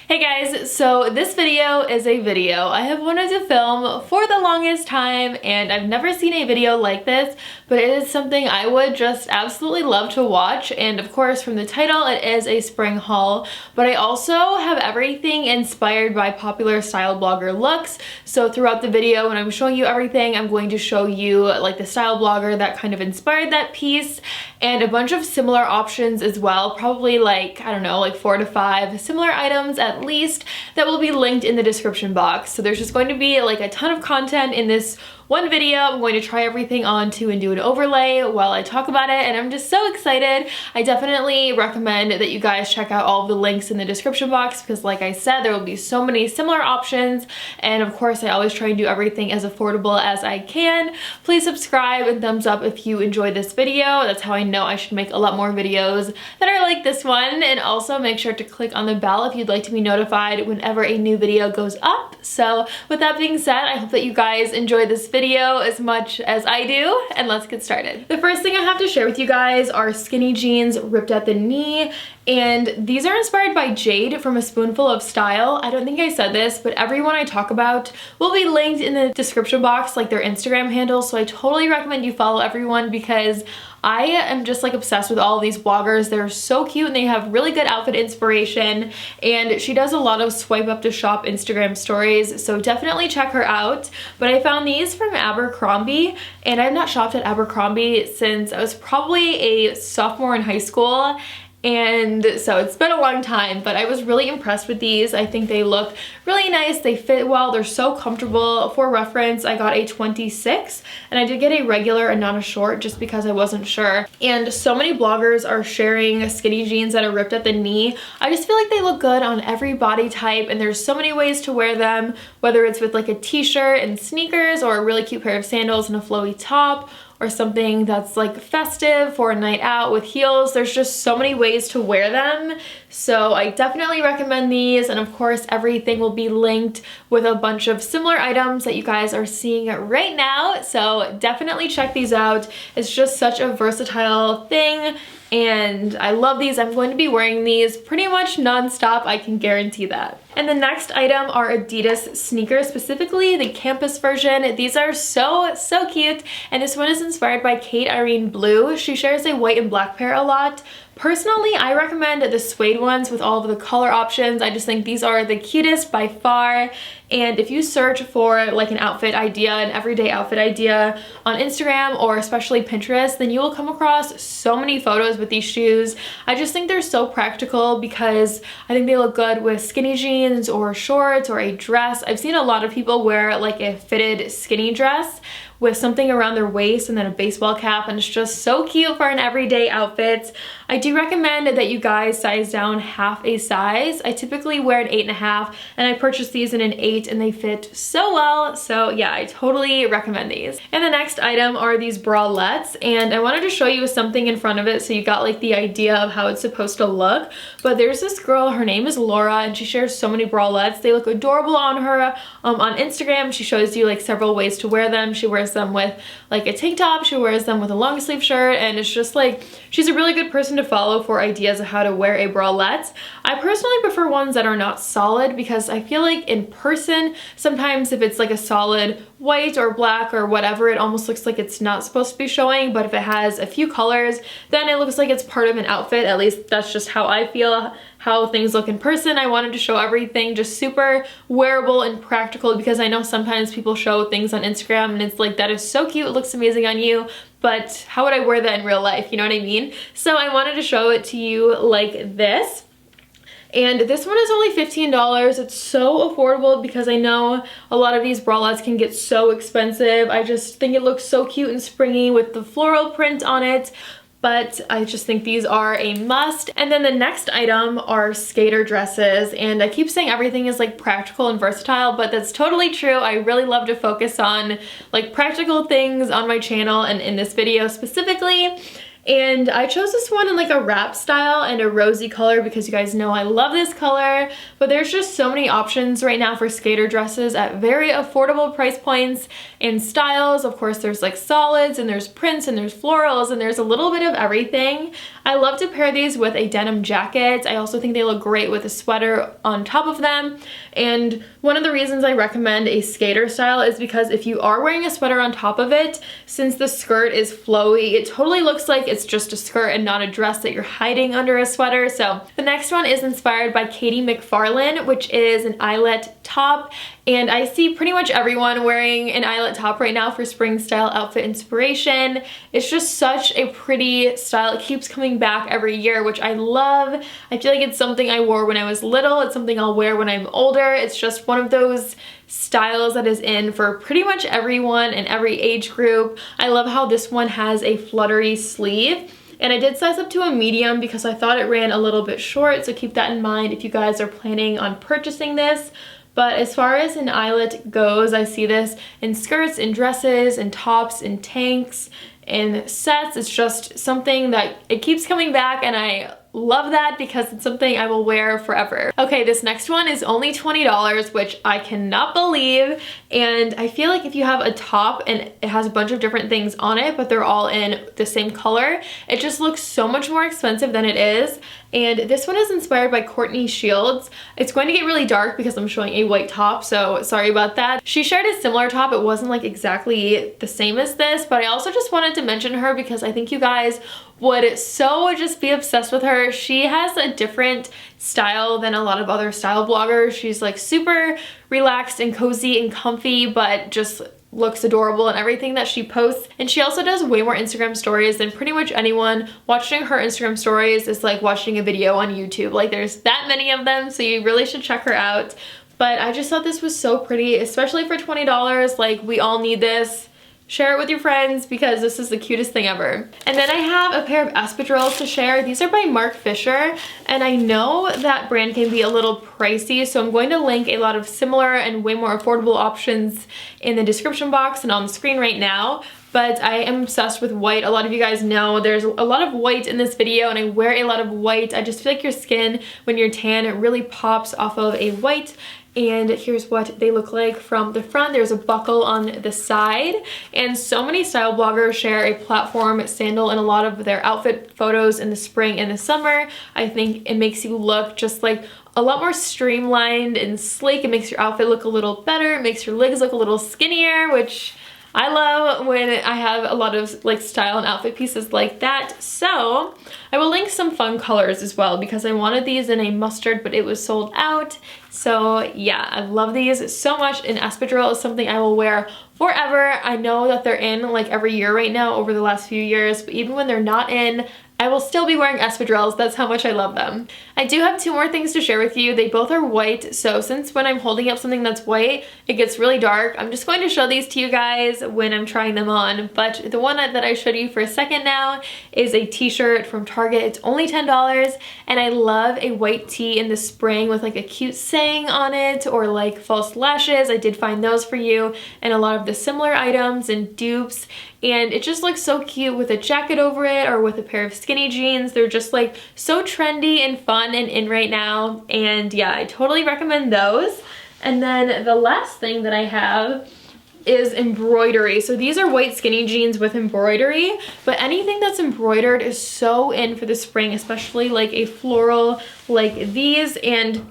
Hey guys, so this video is a video I have wanted to film for the longest time, and I've never seen a video like this, but it is something I would just absolutely love to watch. And of course, from the title, it is a spring haul, but I also have everything inspired by popular style blogger looks. So throughout the video, when I'm showing you everything, I'm going to show you like the style blogger that kind of inspired that piece and a bunch of similar options as well, probably like, I don't know, like 4 to 5 similar items at least that will be linked in the description box. So there's just going to be like a ton of content in this one video. I'm going to try everything onto and do an overlay while I talk about it, and I'm just so excited. I definitely recommend that you guys check out all of the links in the description box because like I said, there will be so many similar options, and of course I always try and do everything as affordable as I can. Please subscribe and thumbs up if you enjoyed this video. That's how I know I should make a lot more videos that are like this one, and also make sure to click on the bell if you'd like to be notified whenever a new video goes up. So with that being said, I hope that you guys enjoyed this video as much as I do, and let's get started. The first thing I have to share with you guys are skinny jeans ripped at the knee, and these are inspired by Jade from A Spoonful of Style. I don't think I said this, but everyone I talk about will be linked in the description box, like their Instagram handles, so I totally recommend you follow everyone because I am just like obsessed with all of these bloggers. They're so cute and they have really good outfit inspiration, and she does a lot of swipe up to shop Instagram stories, so definitely check her out. But I found these from Abercrombie, and I've not shopped at Abercrombie since I was probably a sophomore in high school, and so it's been a long time, but I was really impressed with these. I think they look really nice, they fit well, they're so comfortable. For reference, I got a 26 and I did get a regular and not a short just because I wasn't sure. And so many bloggers are sharing skinny jeans that are ripped at the knee. I just feel like they look good on every body type, and there's so many ways to wear them, whether it's with like a t-shirt and sneakers or a really cute pair of sandals and a flowy top, or something that's like festive for a night out with heels. There's just so many ways to wear them. So I definitely recommend these, and of course everything will be linked with a bunch of similar items that you guys are seeing right now. So definitely check these out. It's just such a versatile thing, and I love these. I'm going to be wearing these pretty much non-stop, I can guarantee that. And the next item are ADIDAS sneakers, specifically the campus version. These are so cute, and this one is inspired by Kate Irene Blue. She shares a white and black pair a lot. Personally, I recommend the suede ones with all of the color options. I just think these are the cutest by far. And if you search for like an outfit idea, an everyday outfit idea on Instagram or especially Pinterest, then you will come across so many photos with these shoes. I just think they're so practical because I think they look good with skinny jeans or shorts or a dress. I've seen a lot of people wear like a fitted skinny dress with something around their waist and then a baseball cap, and it's just so cute for an everyday outfit. I do recommend that you guys size down half a size. I typically wear an 8.5, and I purchased these in an 8 and they fit so well. So yeah, I totally recommend these. And the next item are these bralettes, and I wanted to show you something in front of it so you got like the idea of how it's supposed to look. But there's this girl, her name is Laura, and she shares so many bralettes. They look adorable on her. On Instagram, she shows you like several ways to wear them. She wears them with like a tank top, she wears them with a long sleeve shirt, and it's just like, she's a really good person to follow for ideas of how to wear a bralette. I personally prefer ones that are not solid because I feel like in person, sometimes if it's like a solid white or black or whatever, it almost looks like it's not supposed to be showing, but if it has a few colors, then it looks like it's part of an outfit. At least that's just how I feel how things look in person. I wanted to show everything just super wearable and practical because I know sometimes people show things on Instagram and it's like, that is so cute, it looks amazing on you, but how would I wear that in real life? You know what I mean? So I wanted to show it to you like this. And this one is only $15. It's so affordable because I know a lot of these bralettes can get so expensive. I just think it looks so cute and springy with the floral print on it. But I just think these are a must. And then the next item are skater dresses, and I keep saying everything is like practical and versatile, but that's totally true. I really love to focus on like practical things on my channel and in this video specifically. And I chose this one in like a wrap style and a rosy color because you guys know I love this color. But there's just so many options right now for skater dresses at very affordable price points and styles. Of course, there's like solids and there's prints and there's florals and there's a little bit of everything. I love to pair these with a denim jacket. I also think they look great with a sweater on top of them. And one of the reasons I recommend a skater style is because if you are wearing a sweater on top of it, since the skirt is flowy, it totally looks like it's just a skirt and not a dress that you're hiding under a sweater. So the next one is inspired by Katie McFarlane, which is an eyelet top. And I see pretty much everyone wearing an eyelet top right now for spring style outfit inspiration. It's just such a pretty style. It keeps coming back every year, which I love. I feel like it's something I wore when I was little. It's something I'll wear when I'm older. It's just one of those styles that is in for pretty much everyone and every age group. I love how this one has a fluttery sleeve. And I did size up to a medium because I thought it ran a little bit short, so keep that in mind if you guys are planning on purchasing this. But as far as an eyelet goes, I see this in skirts, in dresses, in tops, in tanks, in sets. It's just something that it keeps coming back, and I love that because it's something I will wear forever. Okay, this next one is only $20, which I cannot believe. And I feel like if you have a top and it has a bunch of different things on it, but they're all in the same color, it just looks so much more expensive than it is. And this one is inspired by Courtney Shields. It's going to get really dark because I'm showing a white top, so sorry about that. She shared a similar top. It wasn't like exactly the same as this, but I also just wanted to mention her because I think you guys would so just be obsessed with her. She has a different style than a lot of other style bloggers. She's like super relaxed and cozy and comfy, but just looks adorable in everything that she posts. And she also does way more Instagram stories than pretty much anyone. Watching her Instagram stories is like watching a video on YouTube. Like there's that many of them, so you really should check her out. But I just thought this was so pretty, especially for $20. Like we all need this. Share it with your friends because this is the cutest thing ever. And then I have a pair of espadrilles to share. These are by Mark Fisher, and I know that brand can be a little pricey, so I'm going to link a lot of similar and way more affordable options in the description box and on the screen right now. But I am obsessed with white. A lot of you guys know there's a lot of white in this video, and I wear a lot of white. I just feel like your skin, when you're tan, it really pops off of a white. And here's what they look like from the front. There's a buckle on the side, and so many style bloggers share a platform sandal in a lot of their outfit photos in the spring and the summer. I think it makes you look just like a lot more streamlined and sleek. It makes your outfit look a little better. It makes your legs look a little skinnier, which I love when I have a lot of like style and outfit pieces like that. So I will link some fun colors as well because I wanted these in a mustard, but it was sold out. So yeah, I love these so much, and espadrille is something I will wear forever. I know that they're in like every year right now over the last few years, but even when they're not in, I will still be wearing espadrilles. That's how much I love them. I do have two more things to share with you. They both are white, so since when I'm holding up something that's white, it gets really dark, I'm just going to show these to you guys when I'm trying them on. But the one that I showed you for a second now is a t-shirt from Target. It's only $10, and I love a white tee in the spring with like a cute saying on it or like false lashes. I did find those for you, and a lot of the similar items and dupes. And it just looks so cute with a jacket over it or with a pair of skinny jeans. They're just like so trendy and fun and in right now. And yeah, I totally recommend those. And then the last thing that I have is embroidery. So these are white skinny jeans with embroidery, but anything that's embroidered is so in for the spring, especially like a floral like these. And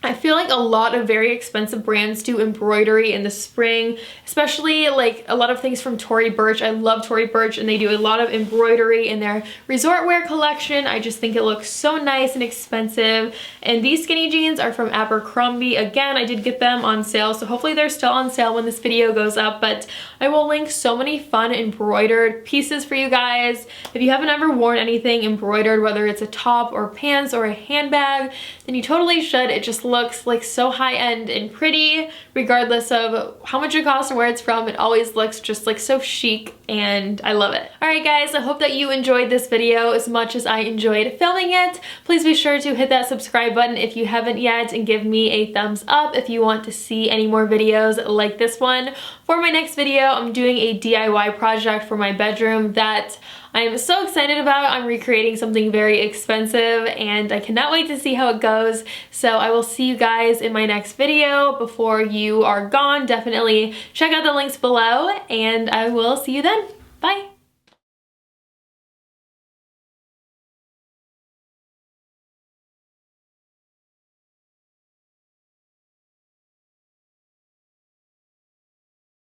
I feel like a lot of very expensive brands do embroidery in the spring, especially like a lot of things from Tory Burch. I love Tory Burch, and they do a lot of embroidery in their resort wear collection. I just think it looks so nice and expensive. And these skinny jeans are from Abercrombie. Again, I did get them on sale, so hopefully they're still on sale when this video goes up, but I will link so many fun embroidered pieces for you guys. If you haven't ever worn anything embroidered, whether it's a top or pants or a handbag, then you totally should. It just looks like so high-end and pretty regardless of how much it costs and where it's from. It always looks just like so chic, and I love it. Alright guys, I hope that you enjoyed this video as much as I enjoyed filming it. Please be sure to hit that subscribe button if you haven't yet, and give me a thumbs up if you want to see any more videos like this one. For my next video, I'm doing a DIY project for my bedroom that I am so excited about. I'm recreating something very expensive and I cannot wait to see how it goes. So I will see you guys in my next video. Before you are gone, definitely check out the links below and I will see you then. Bye.